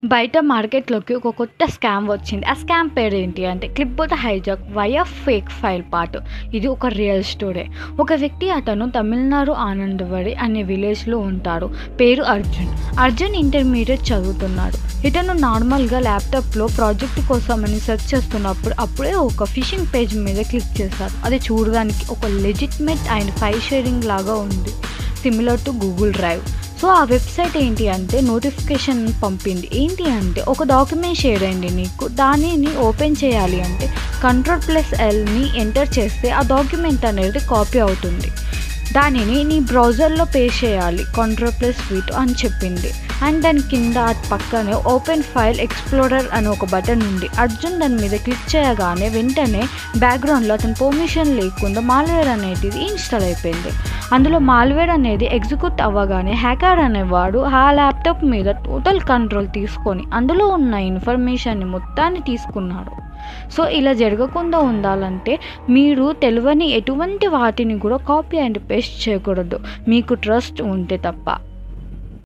బయట మార్కెట్‌లోకి ఒక కొత్త స్కామ్ వచ్చింది. ఆ స్కామ్ పేరేంటి అంటే క్లిప్‌బోర్డ్ హైజాక్ వైయా ఫేక్ ఫైల్ పార్ట్. ఇది ఒక రియల్ స్టోరీ. ఒక వ్యక్తి అతను తమిళనాడు ఆనందవడి అనే విలేజ్‌లో ఉంటాడు. పేరు అర్జున్. అర్జున్ ఇంటర్మీడియేట్ చదువుతున్నాడు. ఇతను నార్మల్‌గా ల్యాప్‌టాప్‌లో ప్రాజెక్ట్ కోసమని సెర్చ్ చేస్తున్నప్పుడు అప్పుడే ఒక ఫిషింగ్ పేజ్ మీద క్లిక్ చేశాడు. అది చూడడానికి ఒక లెజిటిమేట్ అండ్ ఫైల్ షేరింగ్ లాగా ఉంది. Similar to Google drive. So ఆ వెబ్సైట్ ఏంటి అంటే నోటిఫికేషన్ పంపింది. ఏంటి అంటే ఒక డాక్యుమెంట్ షేర్ అయింది నీకు, దానిని ఓపెన్ చేయాలి అంటే Ctrl+Lని ఎంటర్ చేస్తే ఆ డాక్యుమెంట్ అనేది కాపీ అవుతుంది. దానిని నీ బ్రౌజర్లో పేస్ట్ చేయాలి Ctrl+V అని చెప్పింది. అండ్ దాని కింద అటు పక్కనే ఓపెన్ ఫైల్ ఎక్స్ప్లోరర్ అని ఒక బటన్ ఉంది. అర్జున్ దాని మీద క్లిక్ చేయగానే వెంటనే బ్యాక్గ్రౌండ్లో అతని పర్మిషన్ లేకుండా మాల్వేర్ అనేది ఇన్స్టాల్ అయిపోయింది. అందులో మాల్వేర్ అనేది ఎగ్జిక్యూట్ అవ్వగానే హ్యాకర్ అనేవాడు ఆ ల్యాప్టాప్ మీద టోటల్ కంట్రోల్ తీసుకొని అందులో ఉన్న ఇన్ఫర్మేషన్ని మొత్తాన్ని తీసుకున్నాడు. సో ఇలా జరగకుండా ఉండాలంటే మీరు తెలియని ఎటువంటి వాటిని కూడా కాపీ అండ్ పేస్ట్ చేయకూడదు, మీకు ట్రస్ట్ ఉంటే తప్ప.